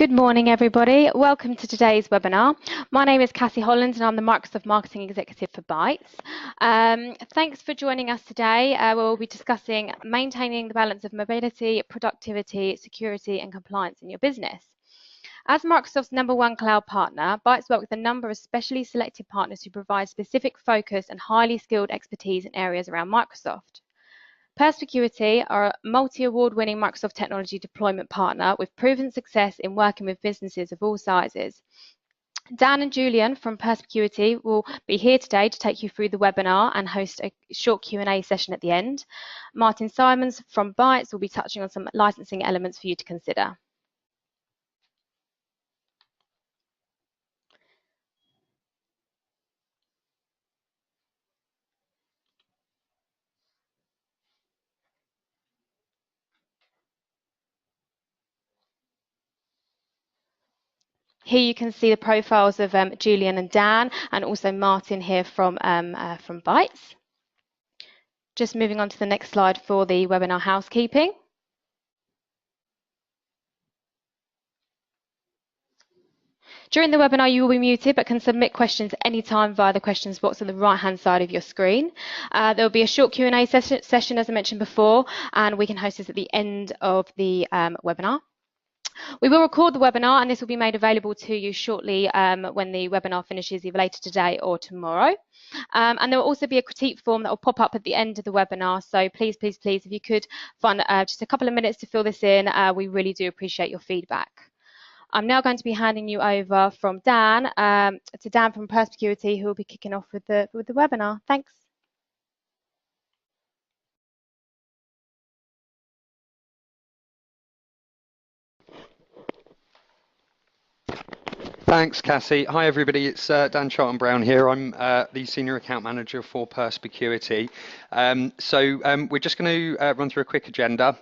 Good morning, everybody. Welcome to today's webinar. My name is Cassie Holland and I'm the Microsoft Marketing Executive for Bytes. Thanks for joining us today. We'll be discussing maintaining the balance of mobility, productivity, security and compliance in your business. As Microsoft's #1 cloud partner, Bytes work with a number of specially selected partners who provide specific focus and highly skilled expertise in areas around Microsoft. Persecurity are a multi-award-winning Microsoft technology deployment partner with proven success in working with businesses of all sizes. Dan and Julian from Persecurity will be here today to take you through the webinar and host a short Q&A session at the end. Martin Simons from Bytes will be touching on some licensing elements for you to consider. Here you can see the profiles of Julian and Dan, and also Martin here from Bytes. Just moving on to the next slide for the webinar housekeeping. During the webinar, you will be muted, but can submit questions anytime via the questions box on the right-hand side of your screen. There will be a short Q&A session, as I mentioned before, and we can host this at the end of the webinar. We will record the webinar and this will be made available to you shortly when the webinar finishes, either later today or tomorrow. And there will also be a critique form that will pop up at the end of the webinar. So please, please, please, if you could find just a couple of minutes to fill this in, we really do appreciate your feedback. I'm now going to be handing you over from Dan to Dan from Persecurity, who will be kicking off with the webinar. Thanks. Thanks, Cassie. Hi, everybody. It's Dan Charlton-Brown here. I'm the Senior Account Manager for Persecurity. We're just going to run through a quick agenda.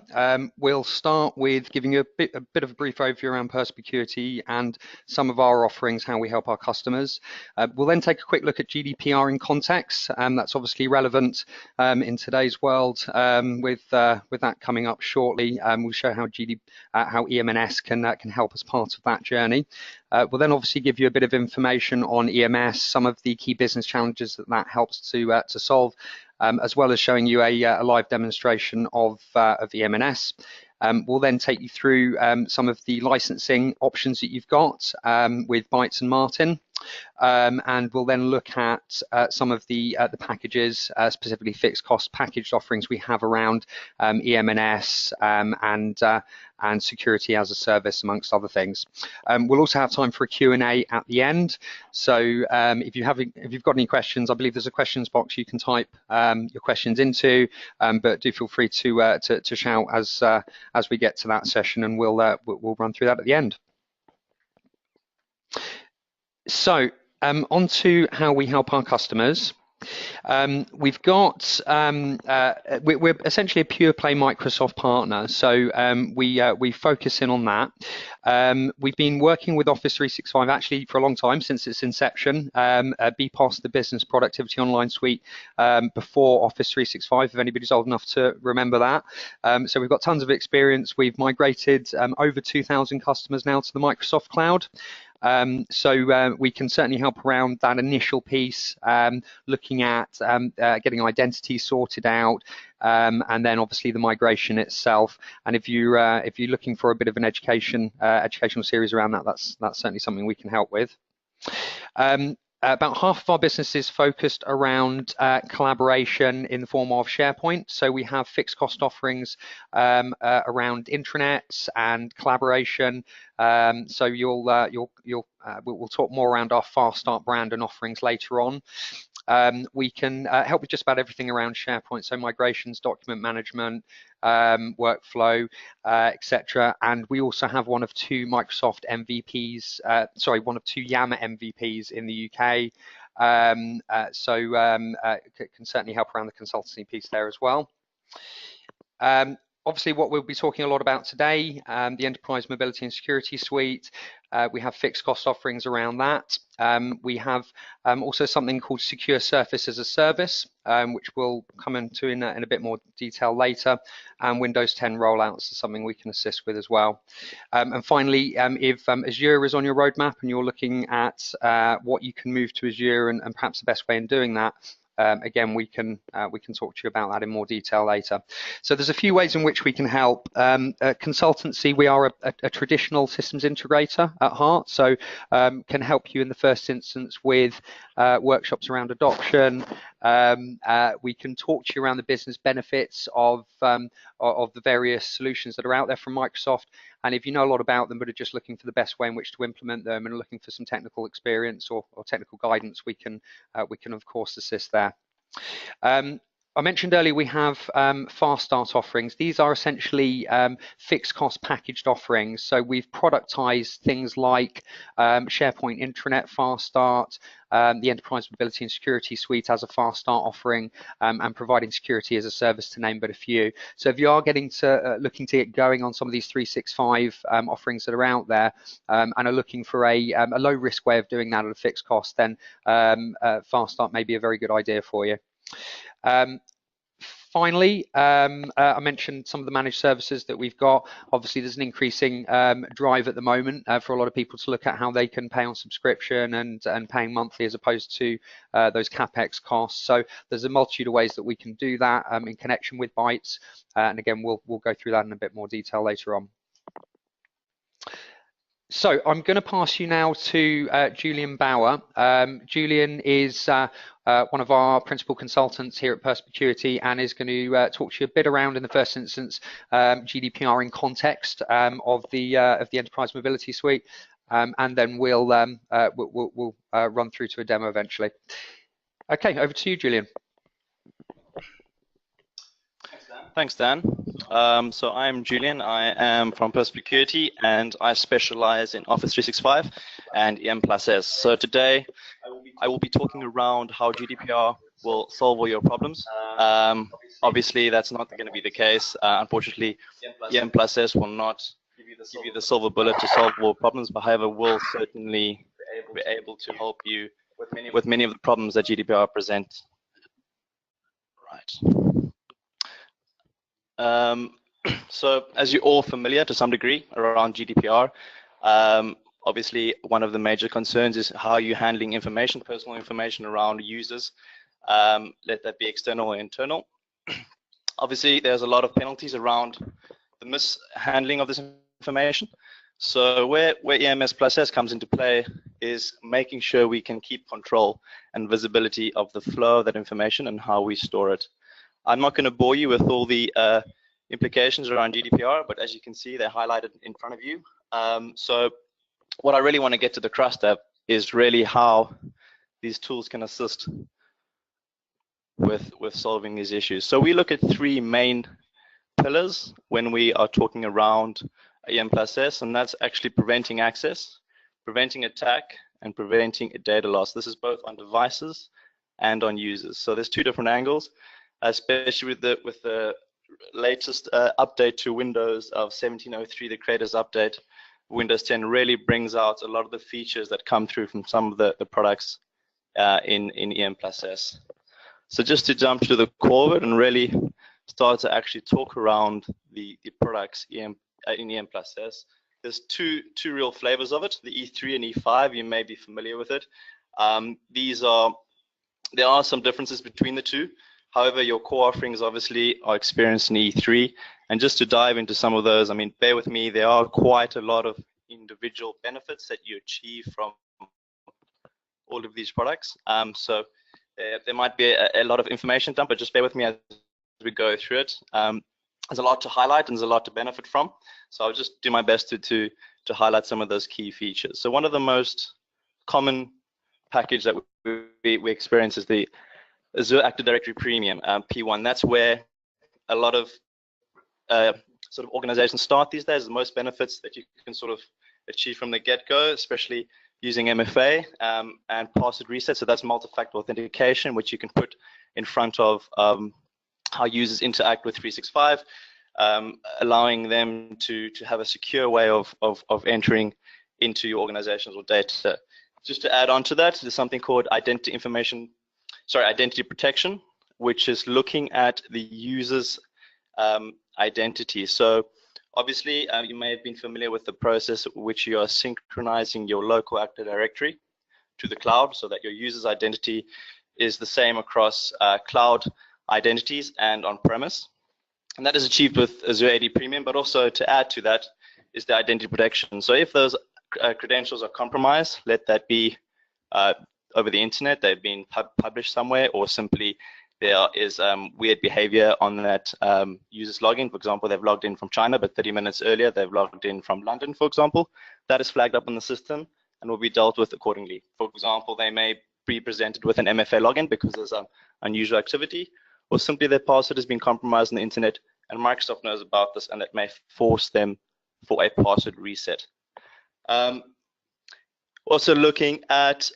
We'll start with giving you a bit of a brief overview around Persecurity and some of our offerings, how we help our customers. We'll then take a quick look at GDPR in context. That's obviously relevant in today's world with that coming up shortly. We'll show how EM&S can help as part of that journey. We'll then obviously give you a bit of information on EMS, some of the key business challenges that helps to solve, as well as showing you a live demonstration of EM&S. We'll then take you through some of the licensing options that you've got with Bytes and Martin. And we'll then look at some of the packages, specifically fixed cost packaged offerings we have around EM&S and security as a service, amongst other things. We'll also have time for a Q&A at the end. So if you've got any questions, I believe there's a questions box you can type your questions into, but do feel free to shout as we get to that session, and we'll run through that at the end. So on to how we help our customers. We've got we're essentially a pure play Microsoft partner, so we focus in on that. We've been working with Office 365 actually for a long time, since its inception. BPOS, the Business Productivity Online Suite, before Office 365, if anybody's old enough to remember that. So we've got tons of experience. We've migrated over 2,000 customers now to the Microsoft Cloud. So we can certainly help around that initial piece, looking at getting identity sorted out, and then obviously the migration itself. And if you're looking for a bit of an educational series around that, that's certainly something we can help with. About half of our business is focused around collaboration in the form of SharePoint. So we have fixed cost offerings around intranets and collaboration. So we'll talk more around our Fast Start brand and offerings later on. We can help with just about everything around SharePoint, so migrations, document management, workflow, etc. And we also have one of two Microsoft MVPs, one of two Yammer MVPs in the UK. So can certainly help around the consultancy piece there as well. Obviously, what we'll be talking a lot about today, the Enterprise Mobility and Security Suite. We have fixed cost offerings around that. We have also something called Secure Surface as a Service, which we'll come into in a bit more detail later. And Windows 10 rollouts is something we can assist with as well. And finally, if Azure is on your roadmap and you're looking at what you can move to Azure and perhaps the best way in doing that, again, we can talk to you about that in more detail later. So there's a few ways in which we can help. Consultancy, we are a traditional systems integrator at heart, so can help you in the first instance with workshops around adoption. We can talk to you around the business benefits of the various solutions that are out there from Microsoft. And if you know a lot about them but are just looking for the best way in which to implement them and looking for some technical experience or technical guidance, we can of course assist there. I mentioned earlier we have fast start offerings. These are essentially fixed cost packaged offerings. So we've productized things like SharePoint Intranet Fast Start, the Enterprise Mobility and Security Suite as a fast start offering, and providing security as a service, to name but a few. So if you are getting to looking to get going on some of these 365 offerings that are out there and are looking for a low risk way of doing that at a fixed cost, then fast start may be a very good idea for you. Finally, I mentioned some of the managed services that we've got. Obviously, there's an increasing drive at the moment for a lot of people to look at how they can pay on subscription and paying monthly as opposed to those CapEx costs. So there's a multitude of ways that we can do that in connection with Bytes. And again, we'll go through that in a bit more detail later on. So I'm going to pass you now to Julian Bauer. Julian is one of our principal consultants here at Perspicuity and is going to talk to you a bit around, in the first instance, GDPR in context of the Enterprise Mobility Suite, and then we'll run through to a demo eventually. Okay, over to you, Julian. Thanks, Dan. So I'm Julian. I am from Perspicuity, and I specialize in Office 365 and EM+S. So today, I will be talking around how GDPR will solve all your problems. Obviously, that's not going to be the case. Unfortunately, EM+S will not give you the silver bullet to solve all problems, but however, will certainly be able to help you with many of the problems that GDPR presents. Right. So as you're all familiar to some degree around GDPR, obviously one of the major concerns is how you're handling information, personal information around users, let that be external or internal. Obviously there's a lot of penalties around the mishandling of this information. So where EM&S comes into play is making sure we can keep control and visibility of the flow of that information and how we store it. I'm not going to bore you with all the implications around GDPR, but as you can see, they're highlighted in front of you. So what I really want to get to the Crosstab is really how these tools can assist with solving these issues. So we look at three main pillars when we are talking around EM+S, and that's actually preventing access, preventing attack, and preventing data loss. This is both on devices and on users. So there's two different angles, especially with the latest update to Windows of 17.03, the Creators Update. Windows 10 really brings out a lot of the features that come through from some of the products in EM+S. So just to jump to the core of it and really start to actually talk around the products in EM+S, there's two real flavors of it, the E3 and E5. You may be familiar with it. There are some differences between the two. However, your core offerings obviously are experienced in E3. And just to dive into some of those, I mean, bear with me, there are quite a lot of individual benefits that you achieve from all of these products. So there might be a lot of information dump, but just bear with me as we go through it. There's a lot to highlight and there's a lot to benefit from. So I'll just do my best to highlight some of those key features. So one of the most common package that we experience is the Azure Active Directory Premium, P1. That's where a lot of sort of organizations start these days. The most benefits that you can sort of achieve from the get-go, especially using MFA and password reset. So that's multi-factor authentication, which you can put in front of how users interact with 365. allowing them to have a secure way of entering into your organizational data. Just to add on to that, there's something called identity protection, which is looking at the user's identity. So obviously, you may have been familiar with the process which you are synchronizing your local Active Directory to the cloud so that your user's identity is the same across cloud identities and on-premise. And that is achieved with Azure AD Premium, but also to add to that is the identity protection. So if those credentials are compromised, let that be over the internet, they've been published somewhere, or simply there is weird behavior on that user's login. For example, they've logged in from China, but 30 minutes earlier, they've logged in from London, for example. That is flagged up on the system and will be dealt with accordingly. For example, they may be presented with an MFA login because there's unusual activity, or simply their password has been compromised on the internet, and Microsoft knows about this, and that may force them for a password reset. Also looking at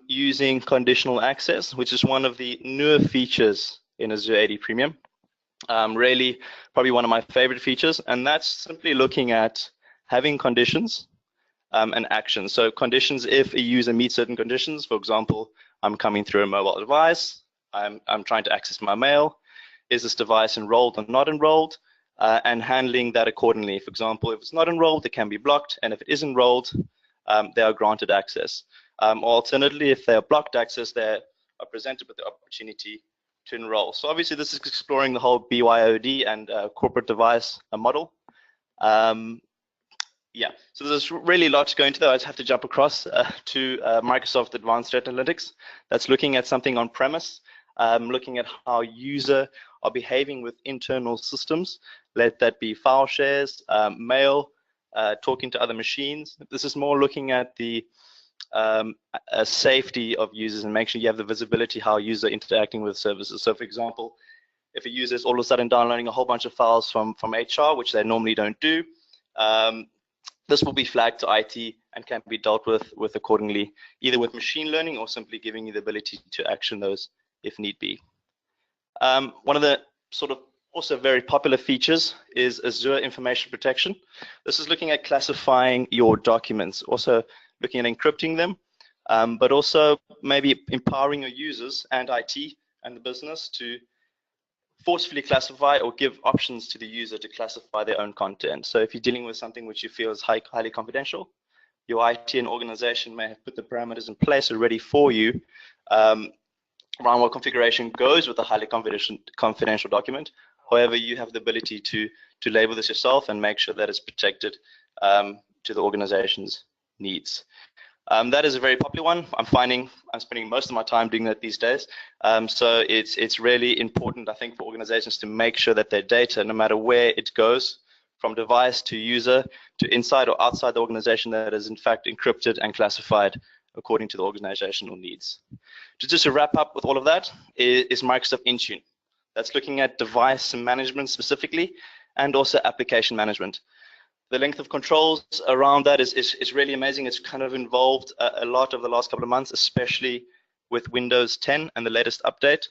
using conditional access, which is one of the newer features in Azure AD Premium. Really, probably one of my favorite features, and that's simply looking at having conditions and actions. So conditions, if a user meets certain conditions, for example, I'm coming through a mobile device, I'm trying to access my mail, is this device enrolled or not enrolled, and handling that accordingly. For example, if it's not enrolled, it can be blocked, and if it is enrolled, they are granted access. Alternatively, if they are blocked access, they are presented with the opportunity to enroll. So obviously, this is exploring the whole BYOD and corporate device model. Yeah, so there's really a lot to go into there. I just have to jump across to Microsoft Advanced Threat Analytics. That's looking at something on premise, looking at how users are behaving with internal systems, let that be file shares, mail, talking to other machines. This is more looking at the safety of users and make sure you have the visibility how users are interacting with services. So for example, if a user is all of a sudden downloading a whole bunch of files from HR, which they normally don't do, this will be flagged to IT and can be dealt with accordingly, either with machine learning or simply giving you the ability to action those if need be. One of the sort of also very popular features is Azure Information Protection. This is looking at classifying your documents, also looking at encrypting them, but also maybe empowering your users and IT and the business to forcefully classify or give options to the user to classify their own content. So if you're dealing with something which you feel is highly confidential, your IT and organization may have put the parameters in place already for you around what configuration goes with a highly confidential document. However, you have the ability to label this yourself and make sure that it's protected to the organization's needs. That is a very popular one. I'm finding I'm spending most of my time doing that these days. So it's really important, I think, for organizations to make sure that their data, no matter where it goes, from device to user to inside or outside the organization, that is in fact encrypted and classified according to the organizational needs. Just to wrap up with all of that is Microsoft Intune. That's looking at device management specifically, and also application management. The length of controls around that is really amazing. It's kind of involved a lot over the last couple of months, especially with Windows 10 and the latest update.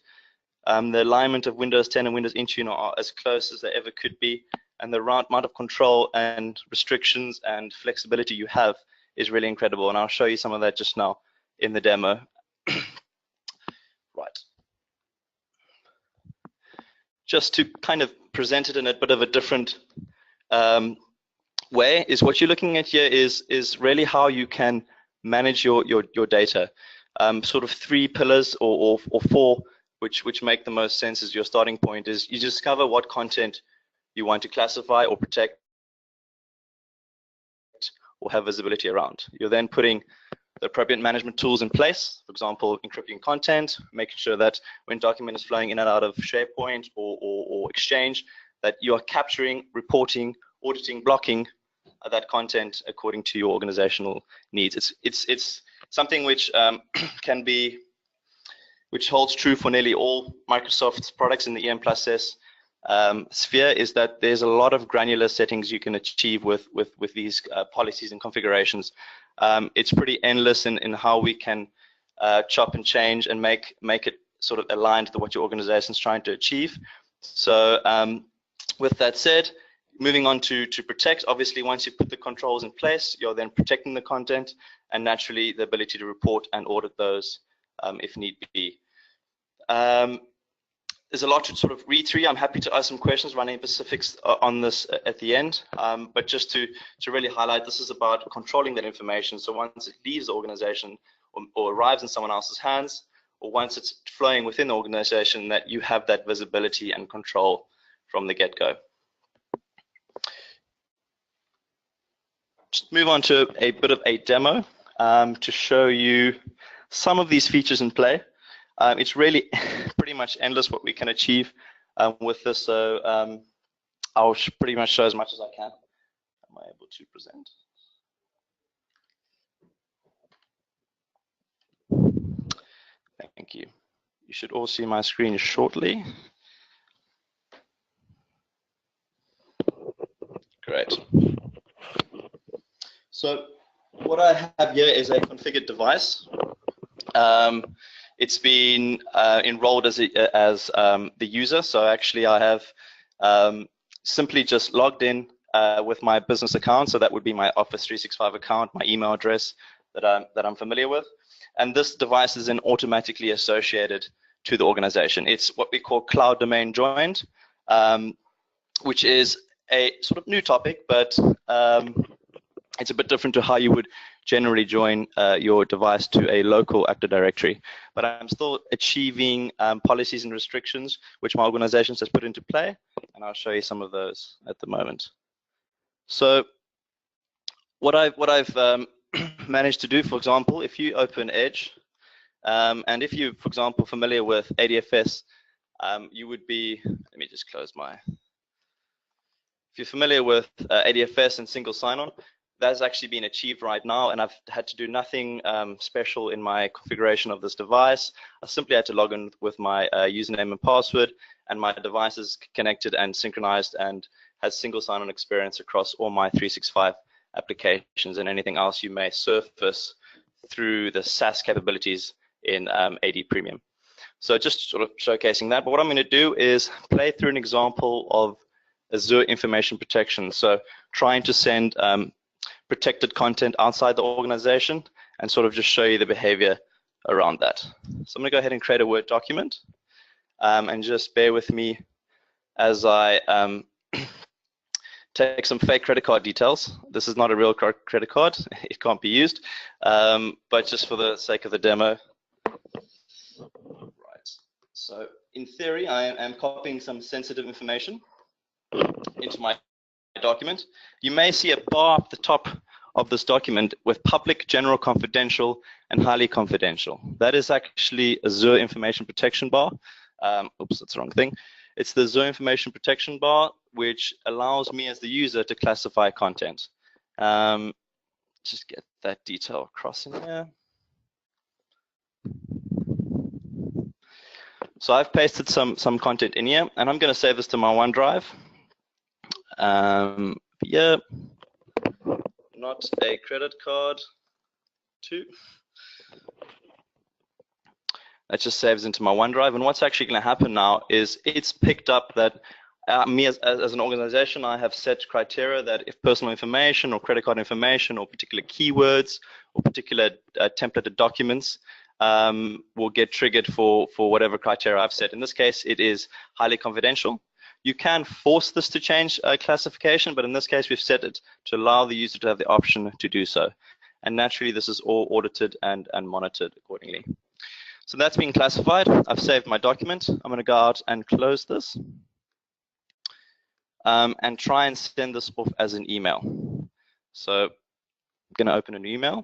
The alignment of Windows 10 and Windows Intune are as close as they ever could be, and the amount of control and restrictions and flexibility you have is really incredible, and I'll show you some of that just now in the demo. Right. Just to kind of present it in a bit of a different way, is what you're looking at here is really how you can manage your data. Sort of three pillars or four, which make the most sense as your starting point is you discover what content you want to classify or protect or have visibility around. You're then putting the appropriate management tools in place, for example, encrypting content, making sure that when document is flowing in and out of SharePoint or Exchange, that you are capturing, reporting, auditing, blocking that content according to your organizational needs. It's something which which holds true for nearly all Microsoft's products in the EM&S sphere, is that there's a lot of granular settings you can achieve with these policies and configurations. It's pretty endless in how we can chop and change and make it sort of aligned to what your organization is trying to achieve. So With that said, moving on to protect, obviously once you put the controls in place, you're then protecting the content and naturally the ability to report and audit those if need be. There's a lot to sort of read through. I'm happy to ask some questions, run any specifics on this at the end. But just to really highlight, this is about controlling that information. So once it leaves the organization or arrives in someone else's hands, or once it's flowing within the organization, that you have that visibility and control from the get-go. Just move on to a bit of a demo to show you some of these features in play. It's really pretty much endless what we can achieve with this, so I'll pretty much show as much as I can. Am I able to present? Thank you. You should all see my screen shortly. Great. So what I have here is a configured device. It's been enrolled as the user. So actually I have simply just logged in with my business account. So that would be my Office 365 account, my email address that I'm familiar with. And this device is then automatically associated to the organization. It's what we call cloud domain joined, which is a sort of new topic, but it's a bit different to how you would generally join your device to a local Active Directory. But I'm still achieving policies and restrictions which my organization has put into play, and I'll show you some of those at the moment. So what I've managed to do, for example, if you open Edge, and if you're, for example, familiar with ADFS, you would be, let me just close my, if you're familiar with ADFS and single sign-on, that's actually been achieved right now, and I've had to do nothing special in my configuration of this device. I simply had to log in with my username and password, and my device is connected and synchronized and has single sign-on experience across all my 365 applications and anything else you may surface through the SaaS capabilities in AD Premium. So just sort of showcasing that, but what I'm going to do is play through an example of Azure information protection. So trying to send protected content outside the organization and sort of just show you the behavior around that. So I'm going to go ahead and create a Word document and just bear with me as I take some fake credit card details. This is not a real credit card. It can't be used, but just for the sake of the demo. Right. So in theory, I am copying some sensitive information into my document. You may see a bar at the top of this document with public, general, confidential, and highly confidential. That is actually Azure information protection bar. Oops, that's the wrong thing. It's the Azure information protection bar, which allows me as the user to classify content. Just get that detail across in here. So I've pasted some content in here, and I'm going to save this to my OneDrive. Yeah, not a credit card. Two. That just saves into my OneDrive, and what's actually going to happen now is it's picked up that me as an organization, I have set criteria that if personal information or credit card information or particular keywords or particular templated documents will get triggered for whatever criteria I've set. In this case, it is highly confidential. You can force this to change classification, but in this case, we've set it to allow the user to have the option to do so. And naturally, this is all audited and monitored accordingly. So that's being classified. I've saved my document. I'm going to go out and close this and try and send this off as an email. So I'm going to open an email.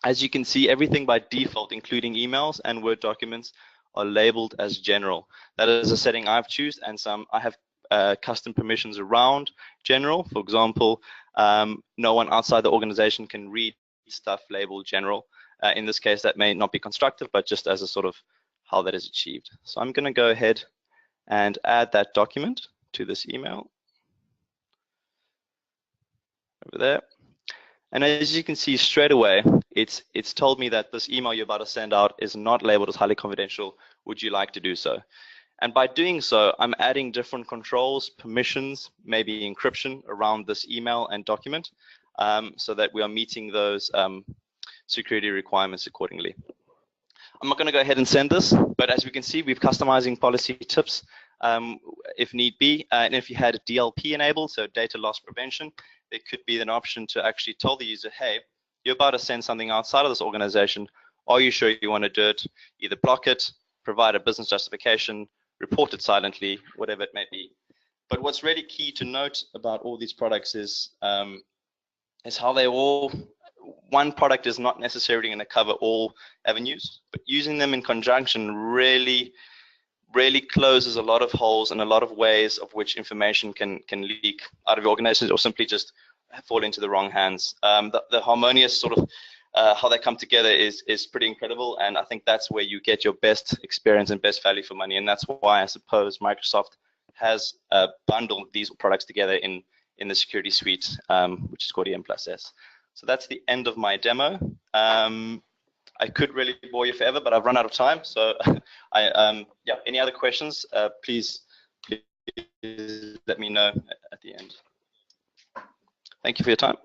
As you can see, everything by default, including emails and Word documents, are labeled as general. That is a setting I've chosen, and I have custom permissions around general. For example, no one outside the organization can read stuff labeled general. In this case, that may not be constructive, but just as a sort of how that is achieved. So I'm going to go ahead and add that document to this email over there. And as you can see straight away, it's told me that this email you're about to send out is not labeled as highly confidential. Would you like to do so? And by doing so, I'm adding different controls, permissions, maybe encryption around this email and document, so that we are meeting those security requirements accordingly. I'm not going to go ahead and send this, but as we can see, we've customizing policy tips if need be. And if you had DLP enabled, so data loss prevention, there could be an option to actually tell the user, hey, you're about to send something outside of this organization. Are you sure you want to do it? Either block it, provide a business justification, report it silently, whatever it may be. But what's really key to note about all these products is how they all, one product is not necessarily going to cover all avenues, but using them in conjunction really closes a lot of holes and a lot of ways of which information can leak out of your organizations or simply just fall into the wrong hands. The harmonious sort of how they come together is pretty incredible, and I think that's where you get your best experience and best value for money, and that's why I suppose Microsoft has bundled these products together in the security suite, which is called EM&S. So that's the end of my demo. I could really bore you forever, but I've run out of time. So, yeah. Any other questions? Please let me know at the end. Thank you for your time.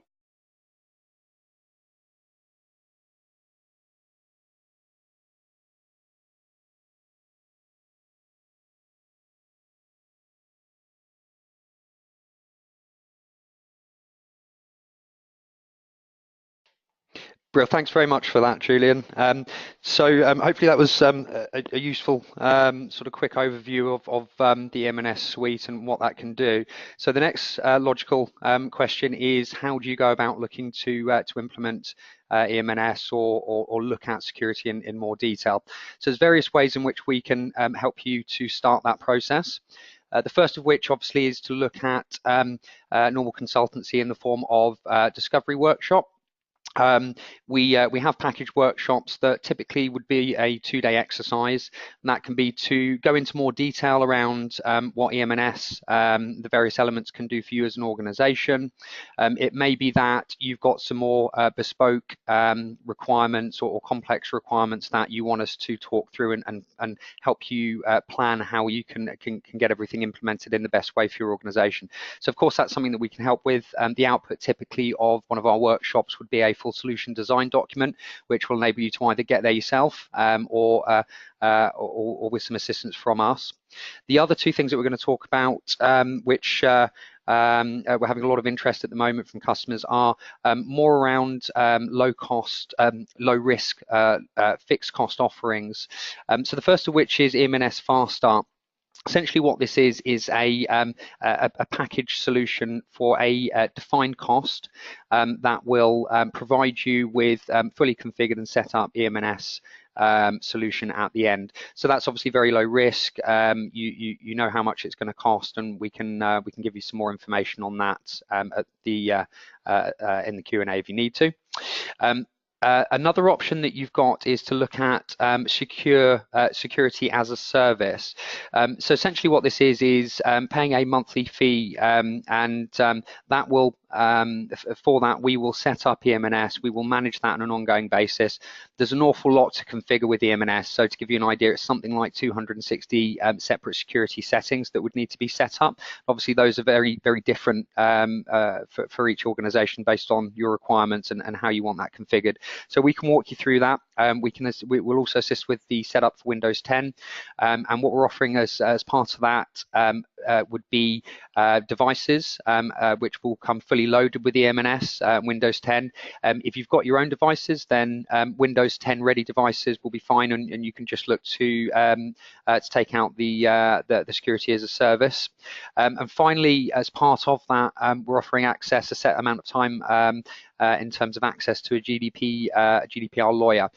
Brilliant. Thanks very much for that, Julian. Hopefully that was a useful sort of quick overview of the EM&S suite and what that can do. So the next logical question is, how do you go about looking to implement EM&S or look at security in more detail? So there's various ways in which we can help you to start that process. The first of which obviously is to look at normal consultancy in the form of discovery workshop. We have packaged workshops that typically would be a 2-day exercise, and that can be to go into more detail around what EM&S, the various elements can do for you as an organization. It may be that you've got some more bespoke requirements or complex requirements that you want us to talk through and help you plan how you can get everything implemented in the best way for your organization. So of course that's something that we can help with. The output typically of one of our workshops would be a full solution design document, which will enable you to either get there yourself or with some assistance from us. The other two things that we're going to talk about, which we're having a lot of interest at the moment from customers, are more around low cost, low risk, fixed cost offerings. So the first of which is EM&S Fast Start. Essentially what this is a package solution for a defined cost that will provide you with fully configured and set up EM&S solution at the end. So that's obviously very low risk. You know how much it's going to cost, and we can give you some more information on that at the in the Q&A if you need to. Another option that you've got is to look at security as a service. So essentially what this is paying a monthly fee, and that will for that we will set up EM&S. We will manage that on an ongoing basis. There's an awful lot to configure with EM&S. So to give you an idea, it's something like 260 separate security settings that would need to be set up. Obviously those are very different for each organization based on your requirements and how you want that configured. So we can walk you through that. We will also assist with the setup for Windows 10, and what we're offering as part of that would be devices which will come fully loaded with EM&S Windows 10. If you've got your own devices, then Windows 10 ready devices will be fine, and you can just look to take out the security as a service. And finally, as part of that, we're offering access a set amount of time in terms of access to a GDPR lawyer.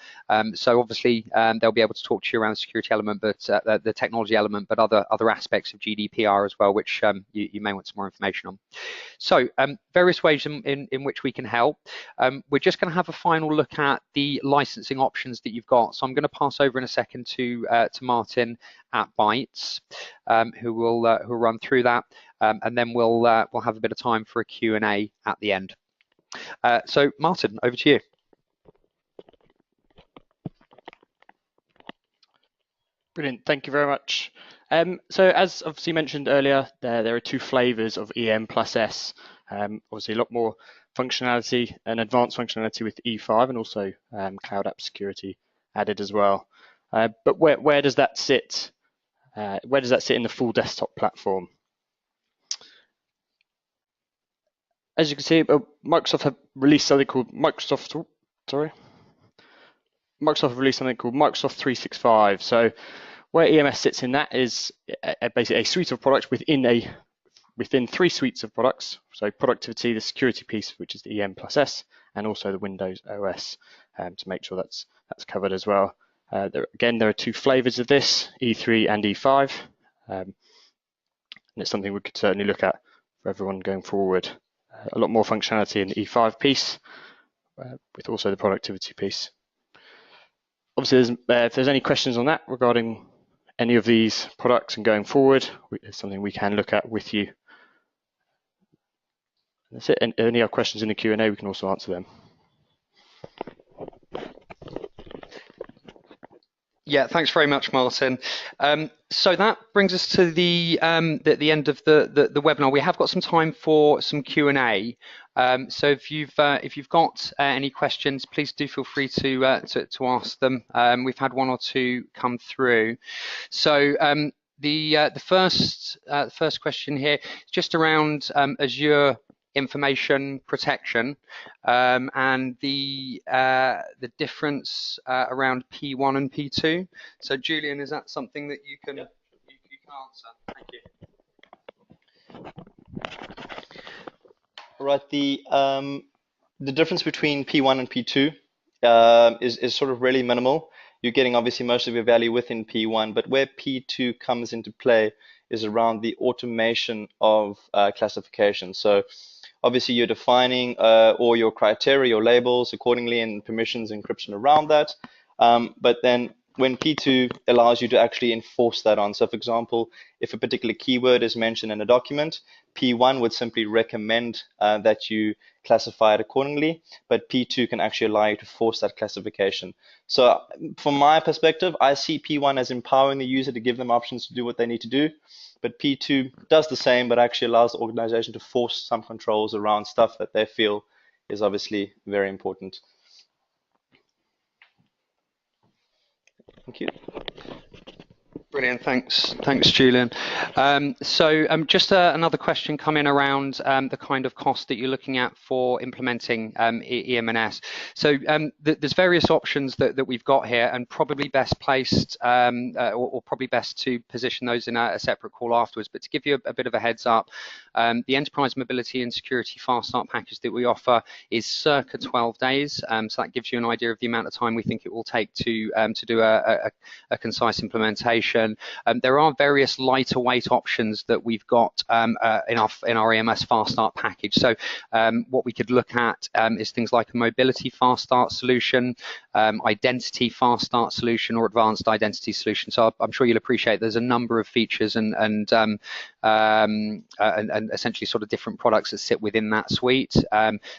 So obviously they'll be able to talk to you around the security element, but the technology element, but other aspects of GDPR as well, which you may want some more information on. So various ways in which we can help. We're just going to have a final look at the licensing options that you've got. So I'm going to pass over in a second to Martin at Bytes, who will run through that, and then we'll have a bit of time for a Q&A at the end. So Martin, over to you. Brilliant, thank you very much. So as obviously mentioned earlier, there are two flavors of EM+S. Obviously a lot more functionality and advanced functionality with E5 and also cloud app security added as well. But where does that sit? Where does that sit in the full desktop platform? As you can see, Microsoft have released something called Microsoft released something called Microsoft 365. So where EMS sits in that is basically a suite of products within three suites of products. So productivity, the security piece, which is the EM+S, and also the Windows OS to make sure that's covered as well. There are two flavors of this, E3 and E5, and it's something we could certainly look at for everyone going forward. A lot more functionality in the E5 piece, with also the productivity piece. Obviously, if there's any questions on that regarding any of these products and going forward, it's something we can look at with you. That's it. And any other questions in the Q&A, we can also answer them. Yeah, thanks very much, Martin. So that brings us to the end of the webinar. We have got some time for some Q&A. So if you've got any questions, please do feel free to ask them. We've had one or two come through. So the first question here is just around Azure information protection and the difference around P1 and P2. So Julian, is that something that you can answer? Thank you. Right. The difference between P1 and P2 is sort of really minimal. You're getting obviously most of your value within P1, but where P2 comes into play is around the automation of classification. So obviously you're defining all your criteria, your labels accordingly, and permissions encryption around that. But then when P2 allows you to actually enforce that on. So for example, if a particular keyword is mentioned in a document, P1 would simply recommend that you classify it accordingly, but P2 can actually allow you to force that classification. So from my perspective, I see P1 as empowering the user to give them options to do what they need to do, but P2 does the same, but actually allows the organization to force some controls around stuff that they feel is obviously very important. Thank you. Brilliant, thanks Julian. So just another question coming around the kind of cost that you're looking at for implementing EM&S. So there's various options that we've got here, and probably best placed or probably best to position those in a separate call afterwards. But to give you a bit of a heads up, the Enterprise Mobility and Security Fast Start package that we offer is circa 12 days. So that gives you an idea of the amount of time we think it will take to do a concise implementation. There are various lighter weight options that we've got in our EMS Fast Start package. So what we could look at is things like a mobility Fast Start solution, identity Fast Start solution, or advanced identity solution. So I'm sure you'll appreciate there's a number of features and essentially sort of different products that sit within that suite.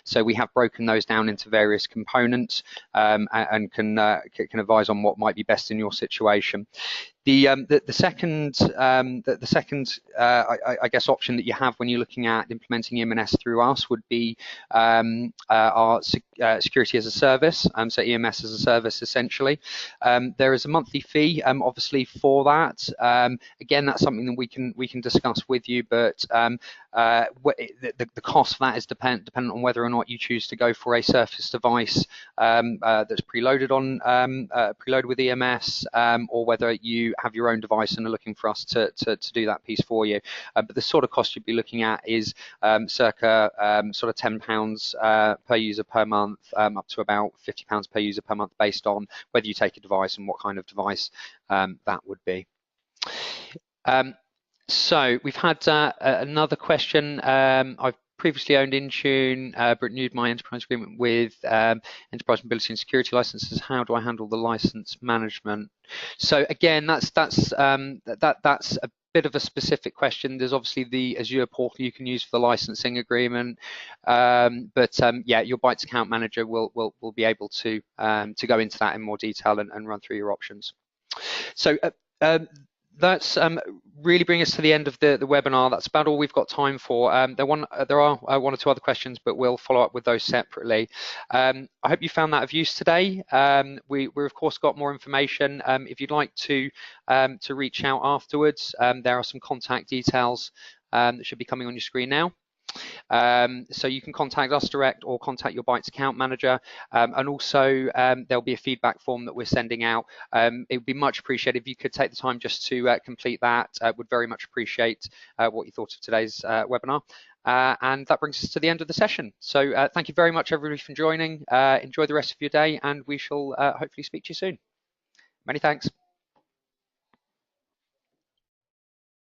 So we have broken those down into various components and can advise on what might be best in your situation. The second I guess option that you have when you're looking at implementing EM&S through us would be our security as a service, so EMS as a service essentially. There is a monthly fee obviously for that. Again, that's something that we can discuss with you, but the cost for that is dependent on whether or not you choose to go for a Surface device that's preloaded with EMS, or whether you have your own device and are looking for us to do that piece for you. But the sort of cost you'd be looking at is circa sort of £10 per user per month, up to about £50 per user per month, based on whether you take a device and what kind of device that would be. So we've had another question. I've previously owned Intune, but renewed my enterprise agreement with Enterprise Mobility and Security licenses. How do I handle the license management? So again, that's a bit of a specific question. There's obviously the Azure portal you can use for the licensing agreement, but yeah, your Bytes account manager will be able to go into that in more detail and run through your options. So That's really bringing us to the end of the webinar. That's about all we've got time for. There are one or two other questions, but we'll follow up with those separately. I hope you found that of use today. We've of course got more information. If you'd like to reach out afterwards, there are some contact details that should be coming on your screen now. So you can contact us direct or contact your Bytes account manager, and also there'll be a feedback form that we're sending out. It would be much appreciated if you could take the time just to complete that. Would very much appreciate what you thought of today's webinar. And that brings us to the end of the session. So thank you very much everybody for joining. Enjoy the rest of your day, and we shall hopefully speak to you soon. Many thanks.